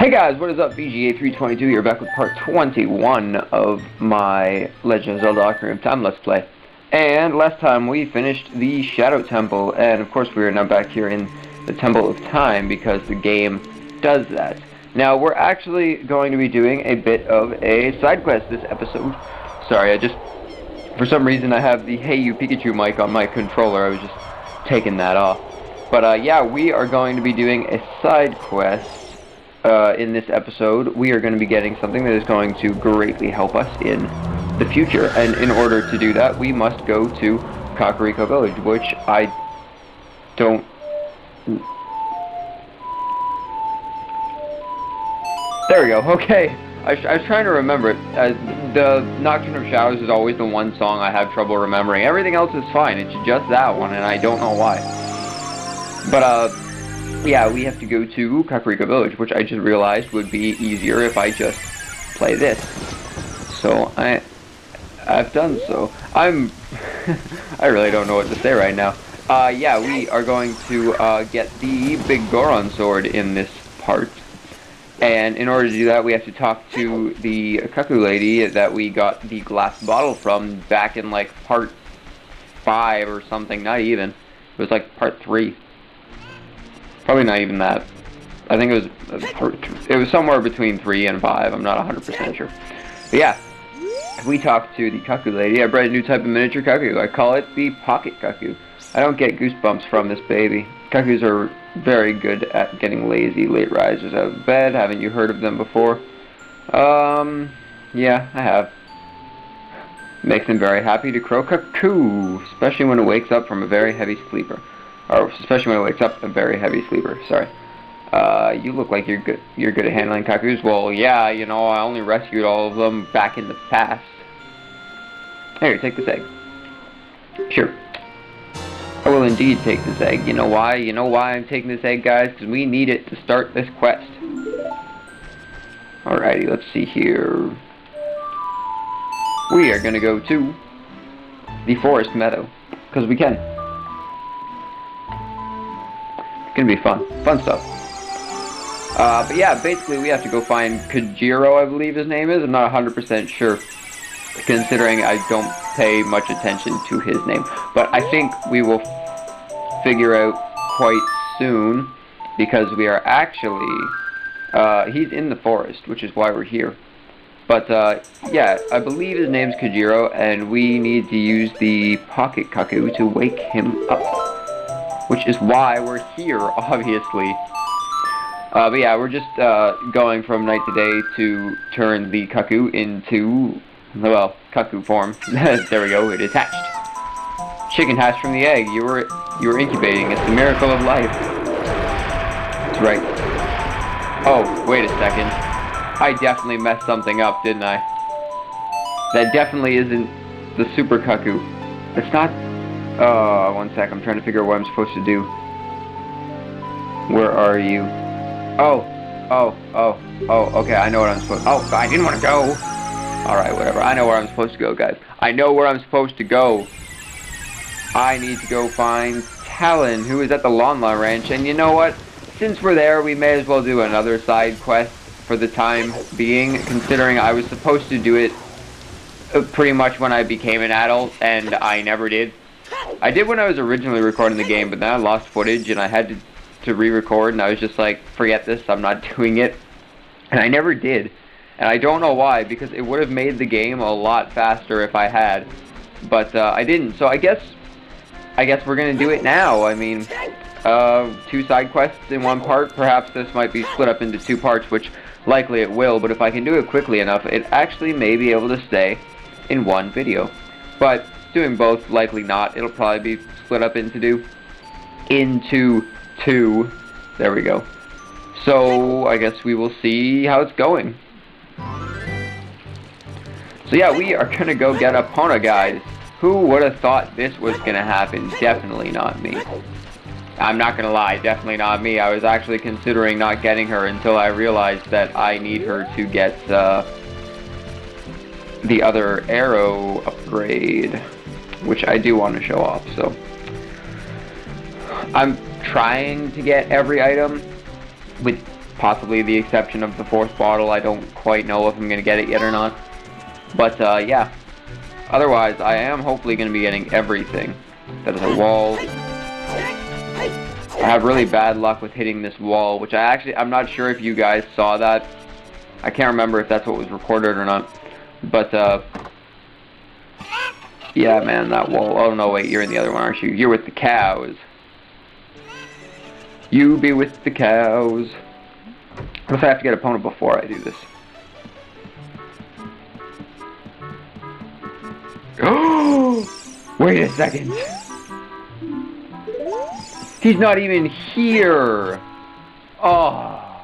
Hey guys, what is up? VGA322 here, back with part 21 of my Legend of Zelda Ocarina of Time Let's Play. And last time we finished the Shadow Temple, and of course we are now back here in the Temple of Time because the game does that. Now we're actually going to be doing a bit of a side quest this episode. Sorry, for some reason I have the Hey You Pikachu mic on my controller. I was just taking that off. But yeah, we are going to be doing a side quest. In this episode, we are going to be getting something that is going to greatly help us in the future, and in order to do that, we must go to Ocarina Village, which I don't... There we go, okay. I was trying to remember it. The Nocturne of Shadows is always the one song I have trouble remembering. Everything else is fine, it's just that one, and I don't know why. But, yeah, we have to go to Ocarina Village, which I just realized would be easier if I just play this. So I've done so. I really don't know what to say right now. Yeah, we are going to get the Big Goron Sword in this part. And in order to do that, we have to talk to the cuckoo lady that we got the glass bottle from back in like part 5 or something, not even. It was like part 3. Probably not even that. I think it was somewhere between 3 and 5. I'm not 100% sure. But yeah, we talked to the cuckoo lady. I bred a new type of miniature cuckoo. I call it the pocket cuckoo. I don't get goosebumps from this baby. Cuckoos are very good at getting lazy late risers out of bed. Haven't you heard of them before? Yeah, I have. Makes them very happy to crow cuckoo, especially when it wakes up from a very heavy sleeper. Or especially when it wakes up a very heavy sleeper. Sorry. You look like you're good at handling cuckoos. Well, yeah, you know, I only rescued all of them back in the past. Here, take this egg. Sure. I will indeed take this egg. You know why? You know why I'm taking this egg, guys? Because we need it to start this quest. Alrighty, let's see here. We are gonna go to the forest meadow. Because we can. Gonna be fun stuff. But yeah, basically we have to go find Kajiro, I believe his name is. I'm not 100% sure, considering I don't pay much attention to his name. But I think we will figure out quite soon, because we are actually, he's in the forest, which is why we're here. But yeah, I believe his name's Kajiro, and we need to use the pocket cuckoo to wake him up. Which is why we're here, obviously. But yeah, we're just going from night to day to turn the cuckoo into, well, cuckoo form. There we go, it is hatched. Chicken hatched from the egg. You were incubating. It's the miracle of life. That's right. Oh, wait a second. I definitely messed something up, didn't I? That definitely isn't the super cuckoo. It's not... one sec, I'm trying to figure out what I'm supposed to do. Where are you? Okay, I know what I'm supposed to... Oh, I didn't want to go! Alright, whatever, I know where I'm supposed to go, guys. I know where I'm supposed to go. I need to go find Talon, who is at the Lon-La Ranch, and you know what? Since we're there, we may as well do another side quest for the time being, considering I was supposed to do it pretty much when I became an adult, and I never did. I did when I was originally recording the game, but then I lost footage and I had to re-record, and I was just like, forget this, I'm not doing it. And I never did. And I don't know why, because it would have made the game a lot faster if I had. But I didn't, so I guess we're gonna do it now. I mean, 2 side quests in one part. Perhaps this might be split up into 2 parts, which likely it will, but if I can do it quickly enough, it actually may be able to stay in one video. But doing both, likely not. It'll probably be split up into 2. There we go. So I guess we will see how it's going. So yeah, we are gonna go get Epona, guys. Who would have thought this was gonna happen? Definitely not me. I'm not gonna lie, definitely not me. I was actually considering not getting her until I realized that I need her to get the other arrow upgrade, which I do want to show off. So I'm trying to get every item with possibly the exception of the 4th bottle. I don't quite know if I'm going to get it yet or not. But, yeah. Otherwise, I am hopefully going to be getting everything. That is a wall. I have really bad luck with hitting this wall, which I'm not sure if you guys saw that. I can't remember if that's what was recorded or not. But, yeah, man, that wall. Oh, no, wait, you're in the other one, aren't you? You're with the cows. You be with the cows. What if I have to get Epona before I do this? Oh! Wait a second. He's not even here. Oh.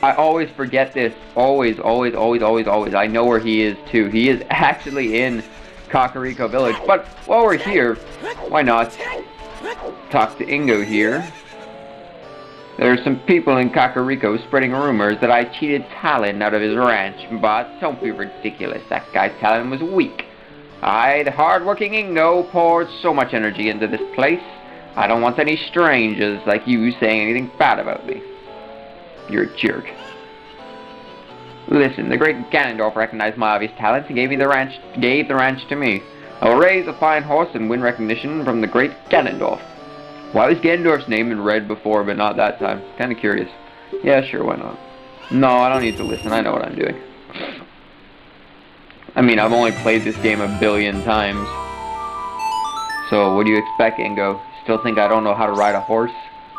I always forget this. Always, always, always, always, always. I know where he is, too. He is actually in Kakariko Village. But while we're here, why not talk to Ingo here? There are some people in Kakariko spreading rumors that I cheated Talon out of his ranch. But don't be ridiculous. That guy Talon was weak. The hard-working Ingo poured so much energy into this place. I don't want any strangers like you saying anything bad about me. You're a jerk. Listen, the great Ganondorf recognized my obvious talents and gave the ranch to me. I will raise a fine horse and win recognition from the great Ganondorf. Why was Ganondorf's name in red before, but not that time? Kinda curious. Yeah, sure, why not? No, I don't need to listen, I know what I'm doing. I mean, I've only played this game a billion times. So, what do you expect, Ingo? Still think I don't know how to ride a horse?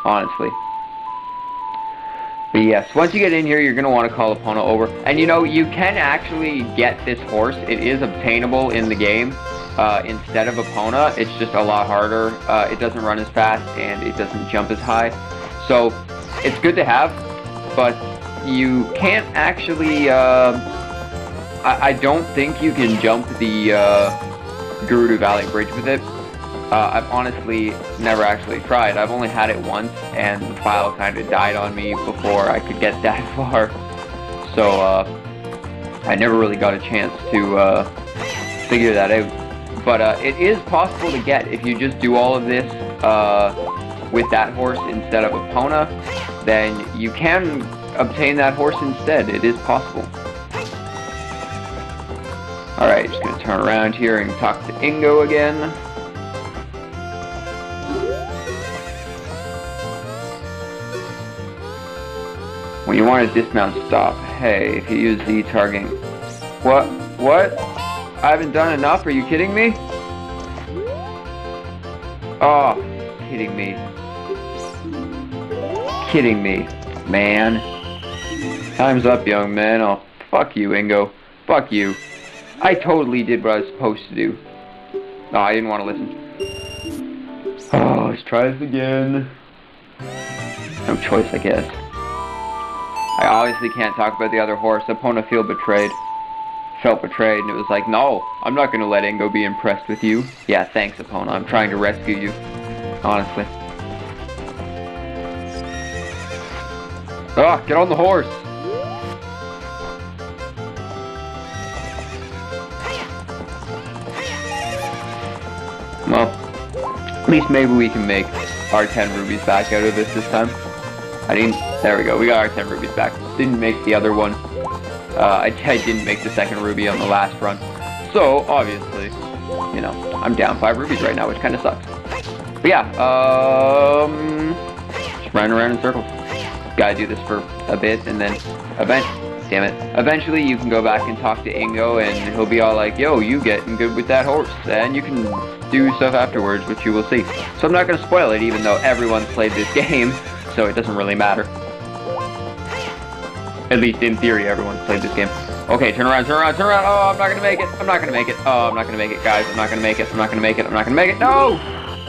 Honestly. But yes, once you get in here, you're going to want to call Epona over. And you know, you can actually get this horse. It is obtainable in the game instead of Epona. It's just a lot harder. It doesn't run as fast, and it doesn't jump as high. So, it's good to have, but you can't actually... I don't think you can jump the Gerudo Valley Bridge with it. I've honestly never actually tried. I've only had it once, and the file kind of died on me before I could get that far. So, I never really got a chance to figure that out. But it is possible to get if you just do all of this with that horse instead of Epona. Then you can obtain that horse instead. It is possible. Alright, just gonna turn around here and talk to Ingo again. When you want to dismount, stop. Hey, if you use Z targeting... What? What? I haven't done enough? Are you kidding me? Oh, kidding me. Kidding me, man. Time's up, young man. Oh, fuck you, Ingo. Fuck you. I totally did what I was supposed to do. No, I didn't want to listen. Oh, let's try this again. No choice, I guess. I obviously can't talk about the other horse. Epona felt betrayed, and it was like, no, I'm not going to let Ingo be impressed with you. Yeah, thanks, Epona. I'm trying to rescue you. Honestly. Ah, get on the horse! Well, at least maybe we can make our 10 rubies back out of this time. There we go, we got our 10 rubies back. Didn't make the other one. I didn't make the second ruby on the last run. So, obviously, you know, I'm down 5 rubies right now, which kind of sucks. But yeah, just running around in circles. Gotta do this for a bit, and then eventually you can go back and talk to Ingo, and he'll be all like, yo, you getting good with that horse, and you can do stuff afterwards, which you will see. So I'm not going to spoil it, even though everyone's played this game, so it doesn't really matter. At least in theory, everyone's played this game. Okay, turn around, turn around, turn around. Oh, I'm not going to make it. I'm not going to make it. Oh, I'm not going to make it, guys. I'm not going to make it. I'm not going to make it. I'm not going to make it. No!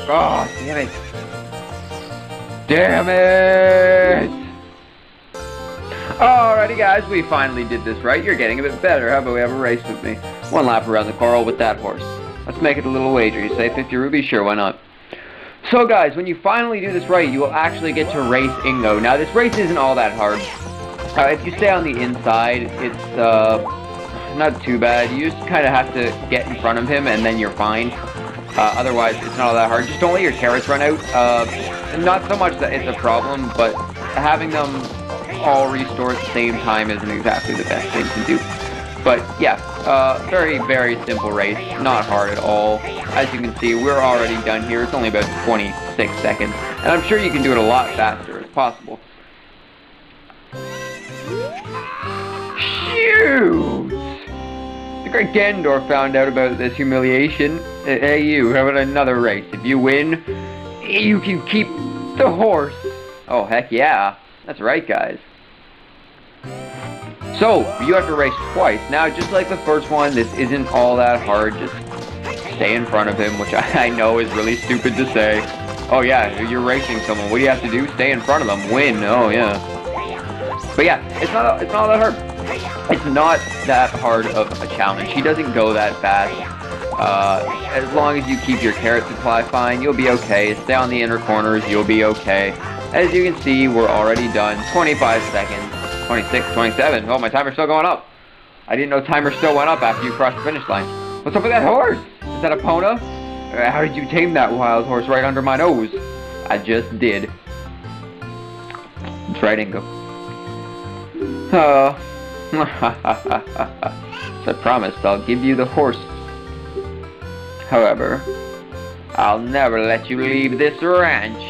Oh, damn it. Damn it! Alrighty guys, we finally did this right. You're getting a bit better. How about we have a race with me? One lap around the coral with that horse. Let's make it a little wager. You say 50 rubies? Sure, why not? So guys, when you finally do this right, you will actually get to race Ingo. Now this race isn't all that hard. If you stay on the inside, it's not too bad. You just kind of have to get in front of him and then you're fine. Otherwise, it's not all that hard. Just don't let your carrots run out. Not so much that it's a problem, but having them all restore at the same time isn't exactly the best thing to do. But yeah, very, very simple race, not hard at all. As you can see, we're already done here. It's only about 26 seconds, and I'm sure you can do it a lot faster if possible. Shoot! The great Ganondorf found out about this humiliation. Hey you, how about another race? If you win, you can keep the horse. Oh, heck yeah. That's right, guys. So, you have to race twice. Now, just like the first one, this isn't all that hard. Just stay in front of him, which I know is really stupid to say. Oh yeah, you're racing someone. What do you have to do? Stay in front of them. Win. Oh yeah. But yeah, it's not that hard. It's not that hard of a challenge. He doesn't go that fast. As long as you keep your carrot supply fine, you'll be okay. Stay on the inner corners, you'll be okay. As you can see, we're already done. 25 seconds. 26, 27. Oh, my timer's still going up. I didn't know timer still went up after you crossed the finish line. What's up with that horse? Is that Epona? How did you tame that wild horse right under my nose? I just did. That's right, Ingo. Oh. So I promised I'll give you the horse. However, I'll never let you leave this ranch.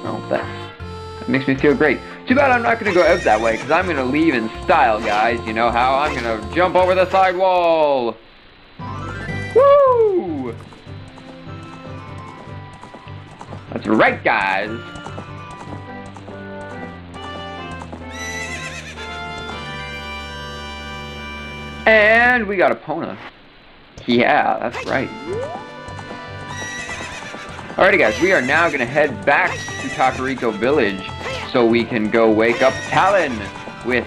Oh, that makes me feel great. Too bad I'm not going to go out that way, because I'm going to leave in style, guys. You know how? I'm going to jump over the side wall. Woo! That's right, guys. And we got Epona. Yeah, that's right. Alrighty guys, we are now going to head back to Kakariko Village so we can go wake up Talon with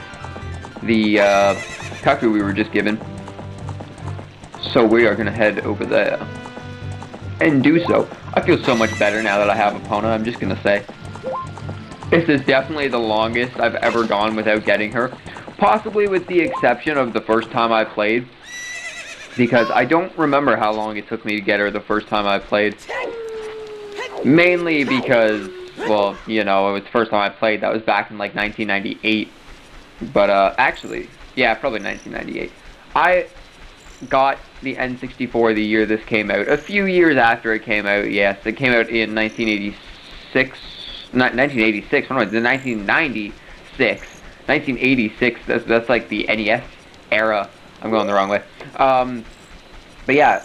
the Kaku we were just given. So we are going to head over there and do so. I feel so much better now that I have Epona, I'm just going to say. This is definitely the longest I've ever gone without getting her. Possibly with the exception of the first time I played. Because I don't remember how long it took me to get her the first time I played. Mainly because, well, you know, it was the first time I played. That was back in like 1998. But actually, yeah, probably 1998. I got the N64 the year this came out. A few years after it came out, yes. It came out in 1986. Not 1986, what am I, 1996. 1986, that's like the NES era. I'm going the wrong way. But yeah,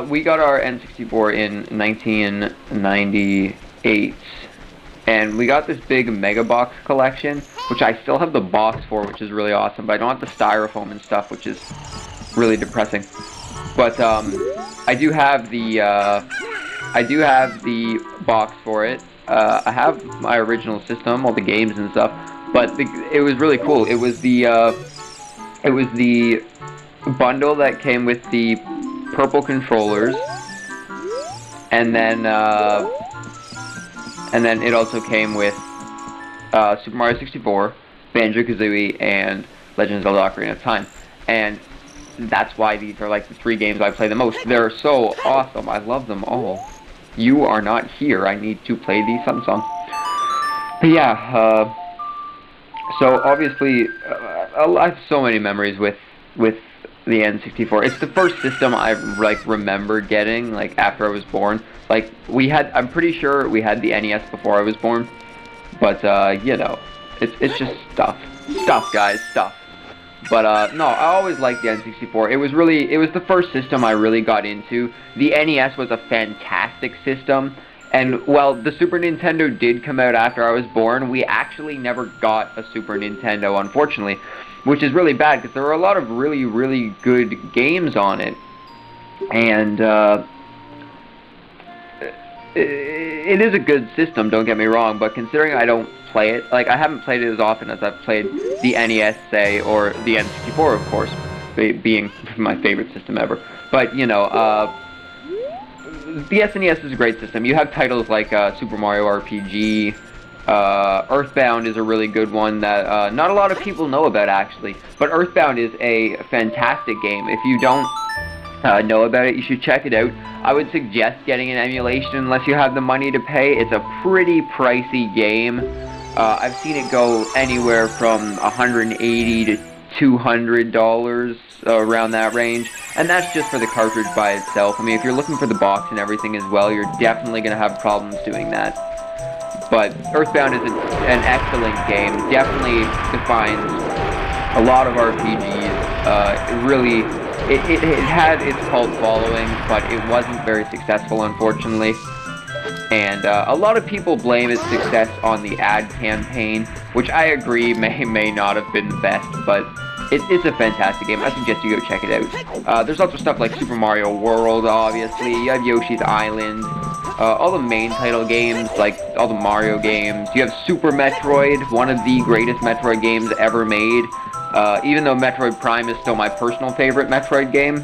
we got our N64 in 1998, and we got this big mega box collection, which I still have the box for, which is really awesome, but I don't have the styrofoam and stuff, which is really depressing. But I do have the box for it. I have my original system, all the games and stuff, but it was really cool. It was the bundle that came with the purple controllers, and then it also came with Super Mario 64, Banjo-Kazooie, and Legend of Zelda: Ocarina of Time. And that's why these are like the 3 games I play the most. They're so awesome. I love them all. You are not here. I need to play these songs. But yeah, so obviously, I have so many memories with the N64. It's the first system I like remember getting like after I was born. Like I'm pretty sure we had the NES before I was born, but you know, it's just stuff, guys, stuff. But no, I always liked the N64. It was the first system I really got into. The NES was a fantastic system. And while the Super Nintendo did come out after I was born, we actually never got a Super Nintendo, unfortunately, which is really bad because there were a lot of really, really good games on it. And it is a good system, don't get me wrong, but considering I don't play it, like I haven't played it as often as I've played the NES, say, or the N64, of course, being my favorite system ever. But, you know, the SNES is a great system. You have titles like Super Mario RPG, Earthbound is a really good one that not a lot of people know about, actually. But Earthbound is a fantastic game. If you don't know about it, you should check it out. I would suggest getting an emulation unless you have the money to pay. It's a pretty pricey game. I've seen it go anywhere from $180 to $200, around that range, and that's just for the cartridge by itself. I mean, if you're looking for the box and everything as well, you're definitely going to have problems doing that. But Earthbound is an excellent game. Definitely defines a lot of RPGs. It had its cult following, but it wasn't very successful, unfortunately. And a lot of people blame its success on the ad campaign, which I agree may not have been the best, but it's a fantastic game. I suggest you go check it out. There's also stuff like Super Mario World, obviously. You have Yoshi's Island. All the main title games, like all the Mario games. You have Super Metroid, one of the greatest Metroid games ever made. Even though Metroid Prime is still my personal favorite Metroid game.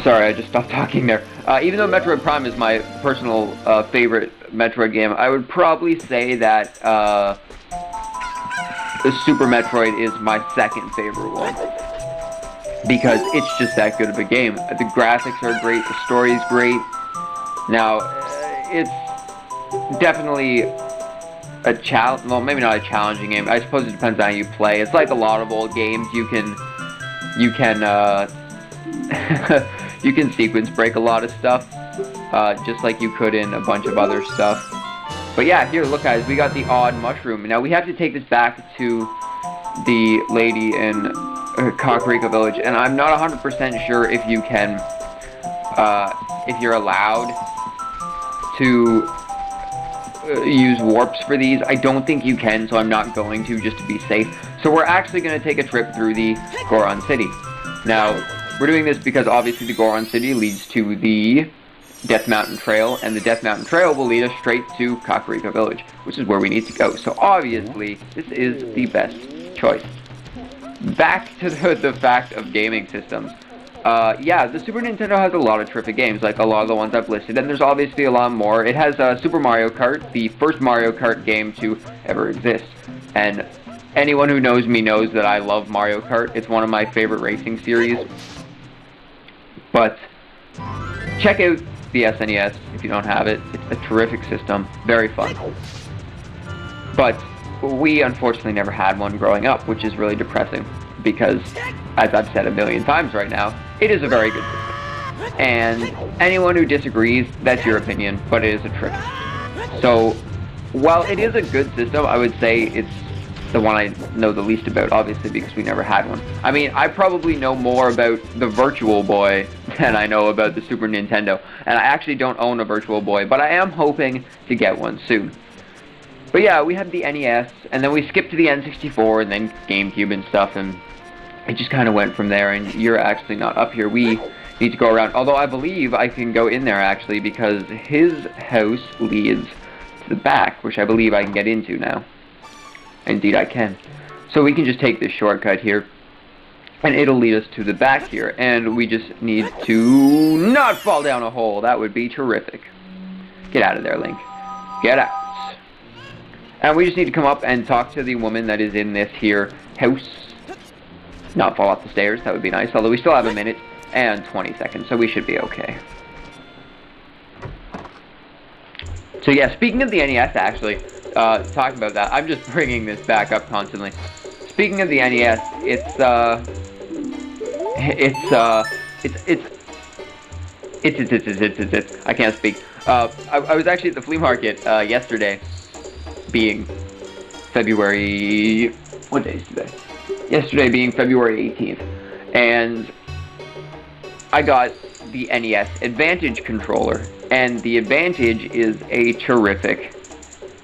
Sorry, I just stopped talking there. Even though Metroid Prime is my personal favorite Metroid game, I would probably say that the Super Metroid is my second favorite one. Because it's just that good of a game. The graphics are great, the story is great. Now, it's definitely a challenge, well, maybe not a challenging game. I suppose it depends on how you play. It's like a lot of old games. You can you can sequence break a lot of stuff, just like you could in a bunch of other stuff. But yeah, here, look guys, we got the odd mushroom. Now we have to take this back to the lady in Kakariko Village, and I'm not 100% sure if you can, if you're allowed to use warps for these. I don't think you can, so I'm not going to, just to be safe. So we're actually going to take a trip through the Goron City. Now, we're doing this because obviously the Goron City leads to the Death Mountain Trail, and the Death Mountain Trail will lead us straight to Kakariko Village, which is where we need to go. So obviously, this is the best choice. Back to the fact of gaming systems. Yeah, the Super Nintendo has a lot of terrific games, like a lot of the ones I've listed, and there's obviously a lot more. It has Super Mario Kart, the first Mario Kart game to ever exist. And anyone who knows me knows that I love Mario Kart. It's one of my favorite racing series. But check out the SNES if you don't have it. It's a terrific system, very fun. But we unfortunately never had one growing up, which is really depressing, because, as I've said a million times right now, it is a very good system. And anyone who disagrees, that's your opinion, but it is a trick. So, while it is a good system, I would say it's the one I know the least about, obviously, because we never had one. I mean, I probably know more about the Virtual Boy than I know about the Super Nintendo, and I actually don't own a Virtual Boy, but I am hoping to get one soon. But yeah, we had the NES, and then we skipped to the N64, and then GameCube and stuff, and it just kind of went from there, and you're actually not up here. We need to go around, although I believe I can go in there, actually, because his house leads to the back, which I believe I can get into now. Indeed, I can. So we can just take this shortcut here, and it'll lead us to the back here, and we just need to not fall down a hole. That would be terrific. Get out of there, Link. Get out. And we just need to come up and talk to the woman that is in this here house. Not fall off the stairs, that would be nice. Although we still have a minute and 20 seconds, so we should be okay. So yeah, speaking of the NES, actually, talking about that, I'm just bringing this back up constantly. Speaking of the NES, I can't speak. I was actually at the flea market yesterday, being February, what day is today? Yesterday being February 18th, and I got the NES Advantage controller, and the Advantage is a terrific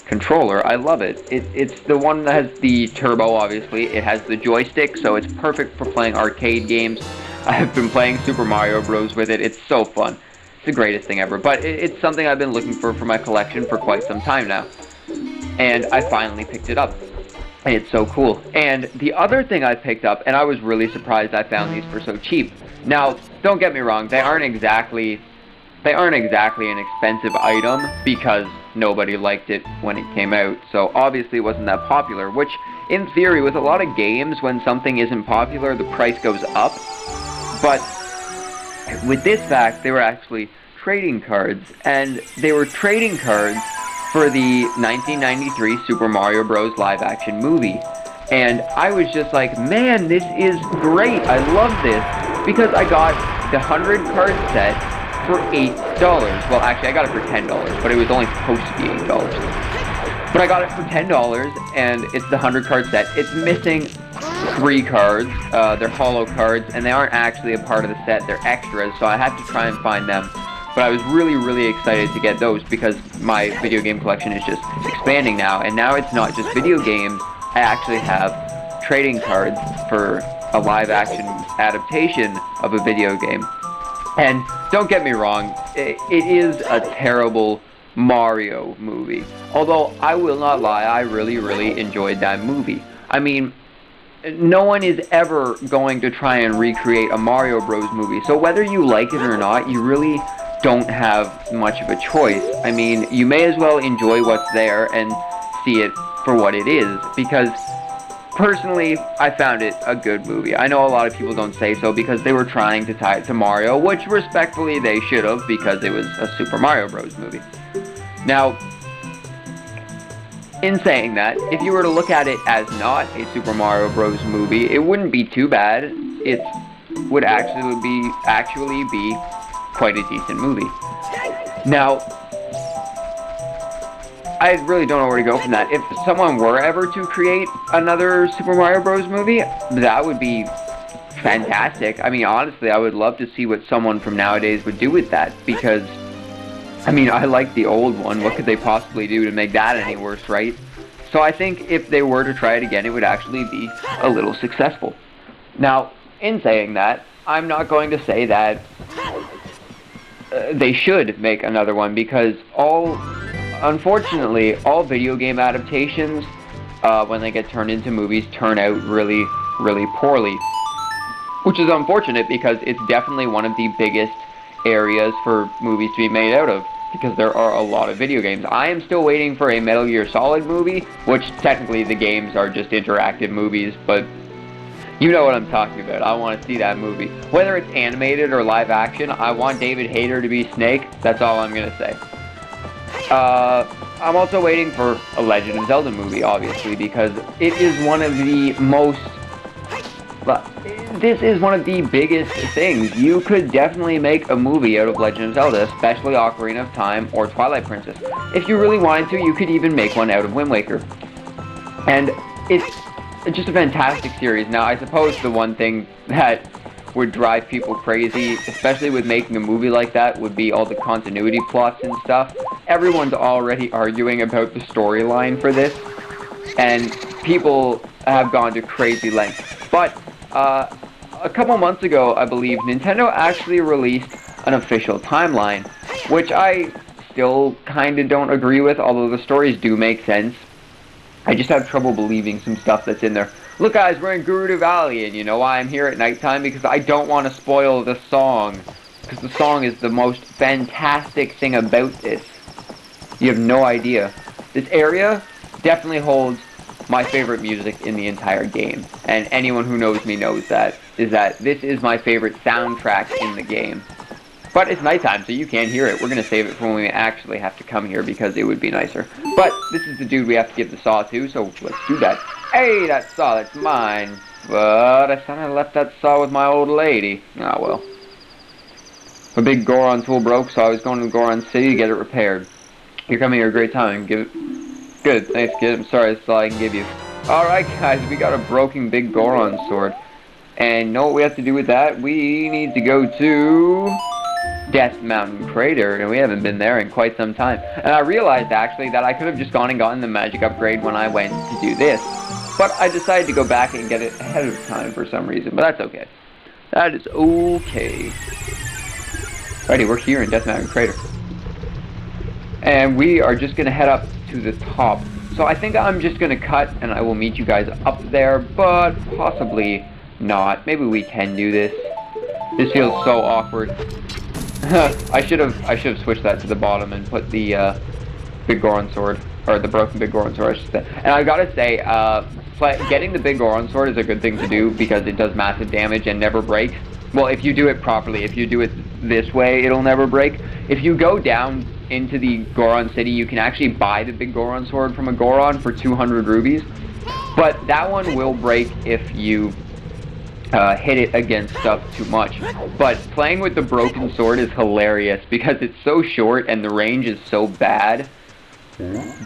controller. I love it. It's the one that has the turbo, obviously. It has the joystick, so it's perfect for playing arcade games. I've been playing Super Mario Bros. With it. It's so fun. It's the greatest thing ever, but it's something I've been looking for my collection for quite some time now. And I finally picked it up. And it's so cool. And the other thing I picked up, and I was really surprised I found these for so cheap. Now, don't get me wrong, they aren't exactly an expensive item, because nobody liked it when it came out. So obviously it wasn't that popular, which in theory with a lot of games, when something isn't popular, the price goes up. But with this fact, they were actually trading cards, and they were trading cards for the 1993 Super Mario Bros. Live-action movie. And I was just like, man, this is great. I love this. Because I got the 100 card set for $8. Well, actually, I got it for $10, but it was only supposed to be $8. But I got it for $10, and it's the 100 card set. It's missing 3 cards. They're hollow cards, and they aren't actually a part of the set. They're extras, so I have to try and find them. But I was really, really excited to get those because my video game collection is just expanding now. And now it's not just video games. I actually have trading cards for a live-action adaptation of a video game. And don't get me wrong, it is a terrible Mario movie. Although, I will not lie, I really, really enjoyed that movie. I mean, no one is ever going to try and recreate a Mario Bros. Movie. So whether you like it or not, you really don't have much of a choice. I mean, you may as well enjoy what's there and see it for what it is, because personally, I found it a good movie. I know a lot of people don't say so because they were trying to tie it to Mario, which respectfully they should have because it was a Super Mario Bros. Movie. Now, in saying that, if you were to look at it as not a Super Mario Bros. Movie, it wouldn't be too bad. It would actually be quite a decent movie. Now, I really don't know where to go from that. If someone were ever to create another Super Mario Bros. Movie, that would be fantastic. I mean, honestly, I would love to see what someone from nowadays would do with that, because, I mean, I like the old one. What could they possibly do to make that any worse, right? So I think if they were to try it again, it would actually be a little successful. Now, in saying that, I'm not going to say that they should make another one, because unfortunately, all video game adaptations, when they get turned into movies, turn out really, really poorly. Which is unfortunate, because it's definitely one of the biggest areas for movies to be made out of, because there are a lot of video games. I am still waiting for a Metal Gear Solid movie, which technically the games are just interactive movies, but you know what I'm talking about. I want to see that movie. Whether it's animated or live action, I want David Hayter to be Snake. That's all I'm going to say. I'm also waiting for a Legend of Zelda movie, obviously, because it is one of the most... This is one of the biggest things. You could definitely make a movie out of Legend of Zelda, especially Ocarina of Time or Twilight Princess. If you really wanted to, you could even make one out of Wind Waker. And it's just a fantastic series. Now, I suppose the one thing that would drive people crazy, especially with making a movie like that, would be all the continuity plots and stuff. Everyone's already arguing about the storyline for this, and people have gone to crazy lengths. But a couple months ago, I believe, Nintendo actually released an official timeline, which I still kind of don't agree with, although the stories do make sense. I just have trouble believing some stuff that's in there. Look, guys, we're in Gerudo Valley, and you know why I'm here at nighttime? Because I don't want to spoil the song. Because the song is the most fantastic thing about this. You have no idea. This area definitely holds my favorite music in the entire game. And anyone who knows me knows that. This is my favorite soundtrack in the game. But it's nighttime, so you can't hear it. We're going to save it for when we actually have to come here, because it would be nicer. But this is the dude we have to give the saw to, so let's do that. Hey, that saw, that's mine. But I thought I left that saw with my old lady. Ah, well. My big Goron tool broke, so I was going to Goron City to get it repaired. You're coming here a great time. Give it. Good, thanks, kid. I'm sorry, that's all I can give you. Alright, guys, we got a broken Big Goron Sword. And you know what we have to do with that? We need to go to Death Mountain Crater, and we haven't been there in quite some time. And I realized, actually, that I could have just gone and gotten the magic upgrade when I went to do this. But I decided to go back and get it ahead of time for some reason, but that's okay. That is okay. Alrighty, we're here in Death Mountain Crater. And we are just going to head up to the top. So I think I'm just going to cut, and I will meet you guys up there, but possibly not. Maybe we can do this. This feels so awkward. I should have switched that to the bottom and put the Big Goron Sword, or the broken Big Goron Sword, I should say. And I gotta say, getting the Big Goron Sword is a good thing to do because it does massive damage and never breaks. Well, if you do it properly, if you do it this way, it'll never break. If you go down into the Goron City, you can actually buy the Big Goron Sword from a Goron for 200 rubies. But that one will break if you hit it against stuff too much. But playing with the broken sword is hilarious because it's so short and the range is so bad.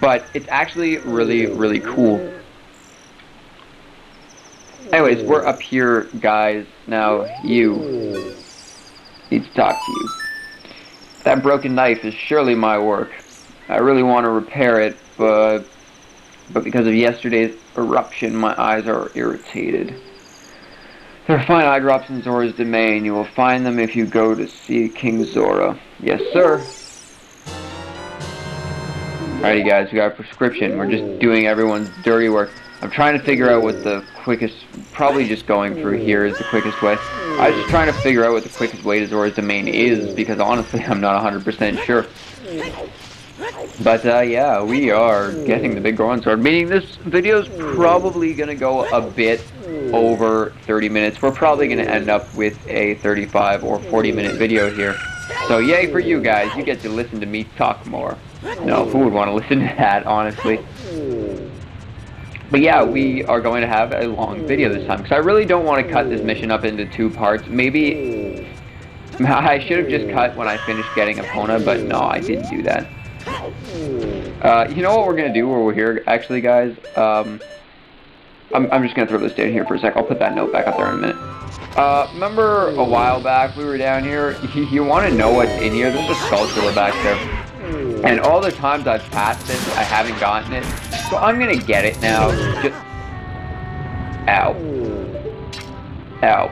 But it's actually really, really cool. Anyways, we're up here, guys. Now, you need to talk to you. That broken knife is surely my work. I really want to repair it, but because of yesterday's eruption, my eyes are irritated. There are fine eye drops in Zora's domain. You will find them if you go to see King Zora. Yes, sir. Alrighty, guys, we got a prescription. We're just doing everyone's dirty work. I'm trying to figure out what the quickest... Probably just going through here is the quickest way. I was just trying to figure out what the quickest way to Zora's domain is, because honestly, I'm not 100% sure. But, yeah, we are getting the Big Goron Sword, meaning this video's probably going to go a bit over 30 minutes. We're probably going to end up with a 35 or 40-minute video here. So, yay for you guys. You get to listen to me talk more. No, who would want to listen to that, honestly? But yeah, we are going to have a long video this time, because I really don't want to cut this mission up into 2 parts. Maybe I should have just cut when I finished getting Epona, but no, I didn't do that. You know what we're going to do while we're here, actually, guys? I'm just going to throw this down here for a sec. I'll put that note back up there in a minute. Remember a while back we were down here? You want to know what's in here? There's a Skulltula back there. And all the times I've passed it, I haven't gotten it. So I'm going to get it now. Just... Ow. Ow.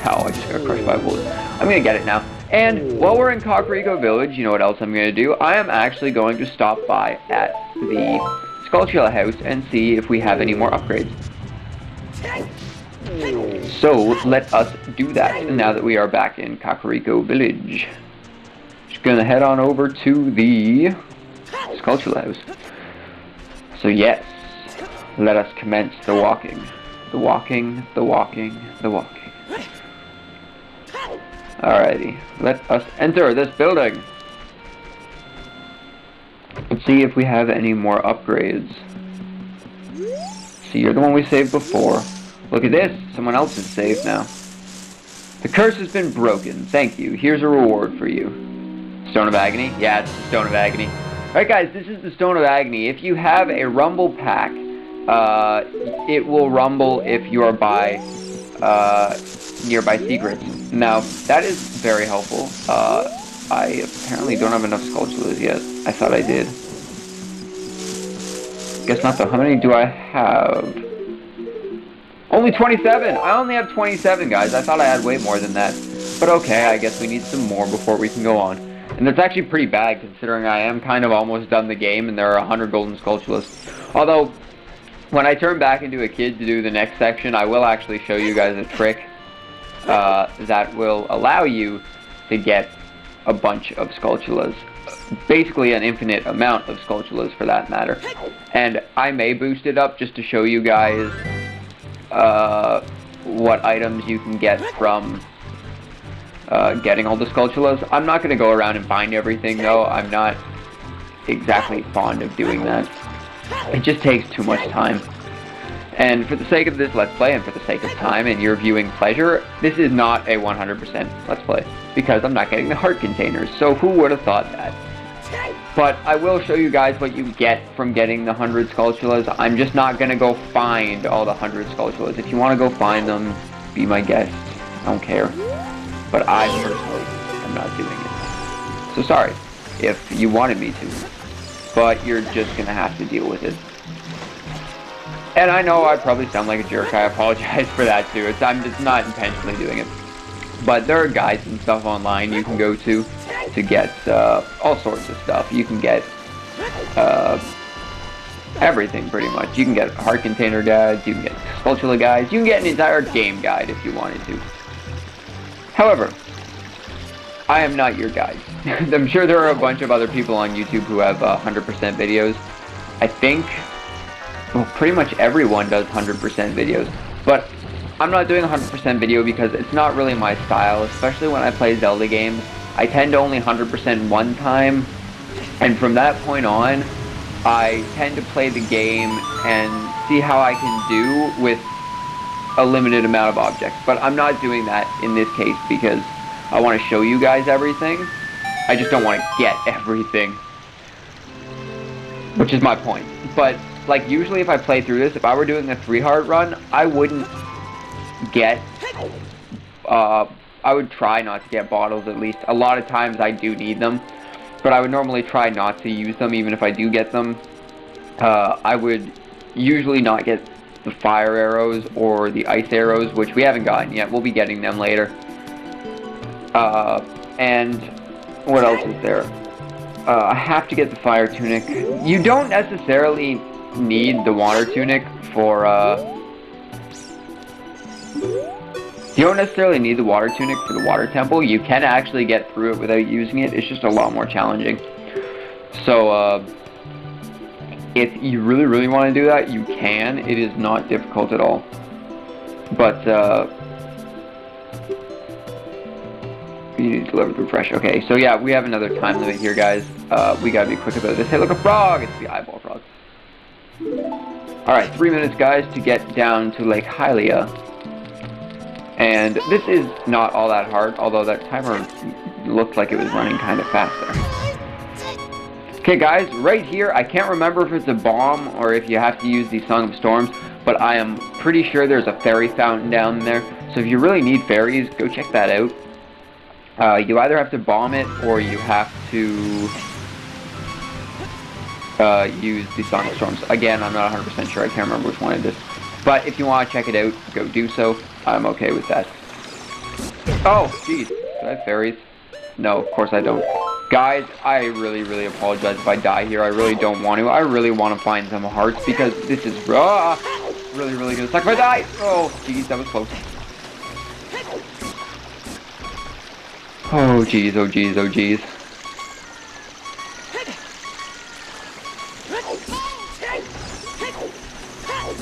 Ow, I just got crushed by a bullet. I'm going to get it now. And while we're in Ocarina Village, you know what else I'm going to do? I am actually going to stop by at the Skulltula house and see if we have any more upgrades. So, let us do that now that we are back in Ocarina Village. Just going to head on over to the Skulltula house. So yes, let us commence the walking. The walking, the walking, the walking. Alrighty, let us enter this building. Let's see if we have any more upgrades. See, you're the one we saved before. Look at this, someone else is saved now. The curse has been broken, thank you. Here's a reward for you. Stone of Agony? Yeah, it's the Stone of Agony. Alright guys, this is the Stone of Agony. If you have a rumble pack, it will rumble if you are by nearby secrets. Now, that is very helpful. I apparently don't have enough Skulltulas yet. I thought I did. Guess not though. How many do I have? Only 27! I only have 27, guys. I thought I had way more than that. But okay, I guess we need some more before we can go on. And that's actually pretty bad, considering I am kind of almost done the game, and there are 100 golden Skulltulas. Although, when I turn back into a kid to do the next section, I will actually show you guys a trick that will allow you to get a bunch of Skulltulas. Basically an infinite amount of Skulltulas, for that matter. And I may boost it up just to show you guys what items you can get from getting all the Skulltulas. I'm not going to go around and find everything, though. I'm not exactly fond of doing that. It just takes too much time. And for the sake of this Let's Play, and for the sake of time and your viewing pleasure, this is not a 100% Let's Play, because I'm not getting the heart containers, so who would have thought that? But I will show you guys what you get from getting the 100 Skulltulas. I'm just not going to go find all the 100 Skulltulas. If you want to go find them, be my guest. I don't care. But I personally am not doing it. So sorry if you wanted me to, but you're just going to have to deal with it. And I know I probably sound like a jerk. I apologize for that too. I'm just not intentionally doing it. But there are guides and stuff online you can go to get all sorts of stuff. You can get everything pretty much. You can get heart container guides, you can get Skulltula guides, you can get an entire game guide if you wanted to. However, I am not your guide. I'm sure there are a bunch of other people on YouTube who have 100% videos. I think, well, pretty much everyone does 100% videos. But I'm not doing a 100% video because it's not really my style, especially when I play Zelda games. I tend to only 100% one time, And from that point on, I tend to play the game and see how I can do with a limited amount of objects. But I'm not doing that in this case because I want to show you guys everything. I just don't want to get everything, which is my point. But like usually if I play through this, if I were doing a 3-heart run, I wouldn't get, I would try not to get bottles at least. A lot of times I do need them, but I would normally try not to use them even if I do get them. I would usually not get the fire arrows or the ice arrows, which we haven't gotten yet. We'll be getting them later. And what else is there? I have to get the fire tunic. You don't necessarily need the water tunic for, you don't necessarily need the water tunic for the water temple. You can actually get through it without using it. It's just a lot more challenging. So, if you really want to do that, you can. It is not difficult at all. But, you need to deliver the refresh. Okay, so yeah, we have another time limit here, guys. We gotta be quick about this. Hey, look, a frog! It's the eyeball frog. Alright, 3 minutes, guys, to get down to Lake Hylia. And this is not all that hard, although that timer looked like it was running kind of fast there. Okay, guys, right here, I can't remember if it's a bomb or if you have to use the Song of Storms, but I am pretty sure there's a fairy fountain down there. So if you really need fairies, go check that out. You either have to bomb it or you have to use the Song of Storms. Again, I'm not 100% sure. I can't remember which one it is. But if you want to check it out, go do so. I'm okay with that. Oh, jeez. Do I have fairies? No, of course I don't. Guys, I really apologize if I die here. I really don't want to. I really want to find some hearts because this is really gonna suck if I die. Oh, jeez, that was close. Oh, jeez, oh, jeez, oh, jeez.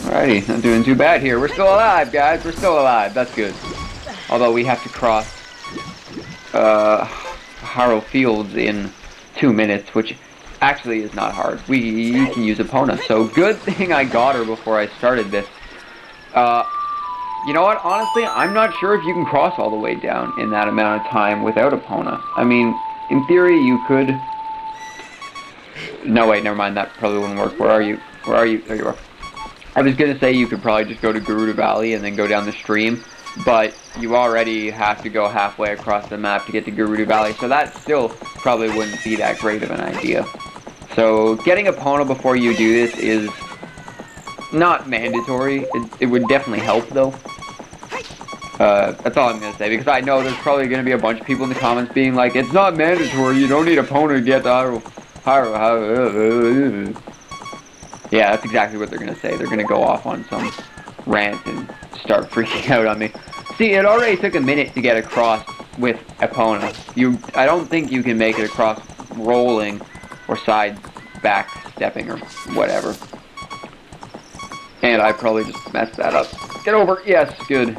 Alrighty, not doing too bad here. We're still alive, guys. We're still alive. That's good. Although we have to cross Harrow Fields in 2 minutes, which actually is not hard. We can use Epona, so good thing I got her before I started this. You know what? Honestly, I'm not sure if you can cross all the way down in that amount of time without Epona. I mean, in theory, you could... No, wait, never mind. That probably wouldn't work. Where are you? Where are you? There you are. I was going to say you could probably just go to Gerudo Valley and then go down the stream, but you already have to go halfway across the map to get to Gerudo Valley, so that still probably wouldn't be that great of an idea. So, getting Epona before you do this is not mandatory. It would definitely help, though. That's all I'm going to say, because I know there's probably going to be a bunch of people in the comments being like, it's not mandatory, you don't need Epona to get to Harrow. Yeah, that's exactly what they're going to say. They're going to go off on some rant and start freaking out on me. See, it already took a minute to get across with Epona. I don't think you can make it across rolling or side back stepping or whatever. And I probably just messed that up. Get over. Yes, good.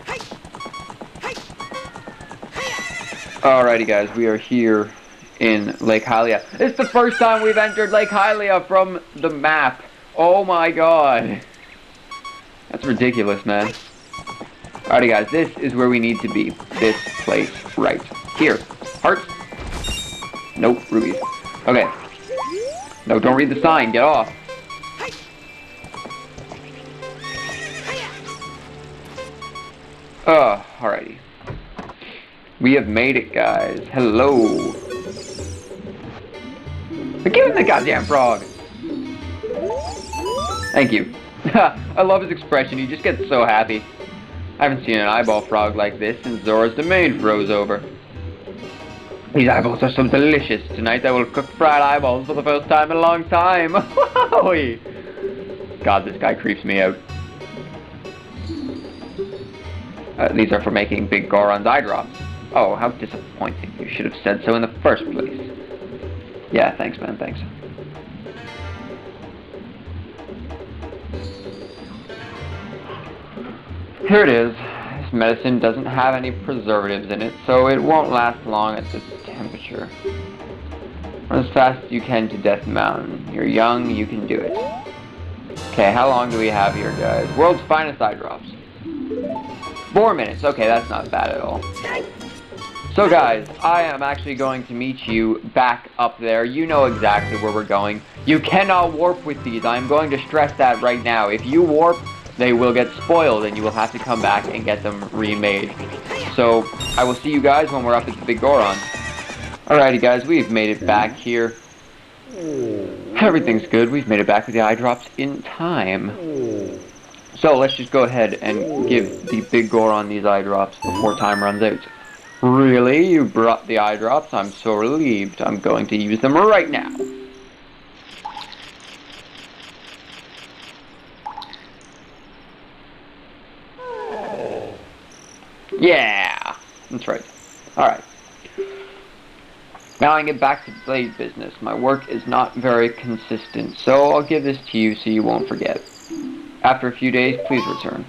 Alrighty, guys, we are here in Lake Hylia. It's the first time we've entered Lake Hylia from the map. Oh my god. That's ridiculous, man. Alrighty, guys, this is where we need to be. This place right here. Hearts? Nope, rubies. Okay. No, don't read the sign. Get off. Alrighty. We have made it, guys. Hello. Give him the goddamn frog. Thank you. I love his expression. He just gets so happy. I haven't seen an eyeball frog like this since Zora's domain froze over. These eyeballs are so delicious. Tonight I will cook fried eyeballs for the first time in a long time. God, this guy creeps me out. These are for making Big Goron's eye drops. Oh, how disappointing. You should have said so in the first place. Yeah, thanks, man, thanks. Here it is. This medicine doesn't have any preservatives in it, so it won't last long at this temperature. Run as fast as you can to Death Mountain. You're young, you can do it. Okay, how long do we have here, guys? World's finest eye drops. 4 minutes. Okay, that's not bad at all. So guys, I am actually going to meet you back up there. You know exactly where we're going. You cannot warp with these. I'm going to stress that right now. If you warp, they will get spoiled and you will have to come back and get them remade. So, I will see you guys when we're up at the Big Goron. Alrighty guys, we've made it back here. Everything's good. We've made it back with the eye drops in time. So, let's just go ahead and give the Big Goron these eye drops before time runs out. Really? You brought the eye drops? I'm so relieved. I'm going to use them right now. Yeah! That's right. Alright. Now I can get back to blade business. My work is not very consistent, so I'll give this to you so you won't forget. After a few days, please return.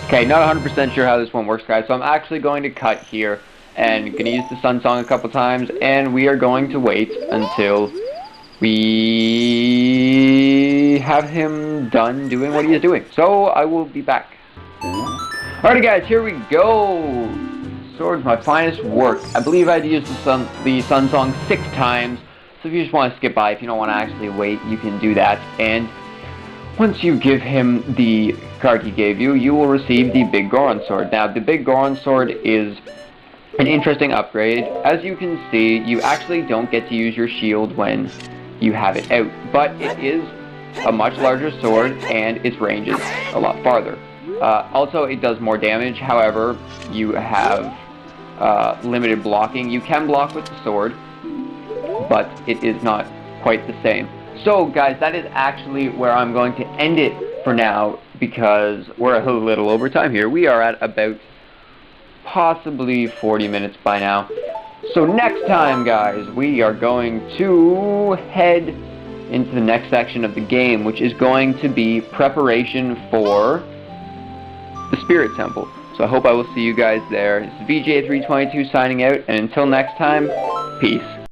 Okay, not 100% sure how this one works, guys, so I'm actually going to cut here and going to use the Sun Song a couple times, and we are going to wait until we have him done doing what he is doing. So I will be back. Alrighty guys, here we go. Sword's my finest work. I believe I'd used the Sun Song 6 times, so if you just want to skip by, if you don't want to actually wait, you can do that. And once you give him the card he gave you, you will receive the Big Goron Sword. Now, the Big Goron Sword is an interesting upgrade. As you can see, you actually don't get to use your shield when you have it out, but it is a much larger sword and its range is a lot farther. Also, it does more damage. However, you have limited blocking. You can block with the sword, but it is not quite the same. So, guys, that is actually where I'm going to end it for now, because we're a little over time here. We are at about possibly 40 minutes by now. So next time, guys, we are going to head into the next section of the game, which is going to be preparation for the Spirit Temple. So I hope I will see you guys there. This is VJ322 signing out, and until next time, peace.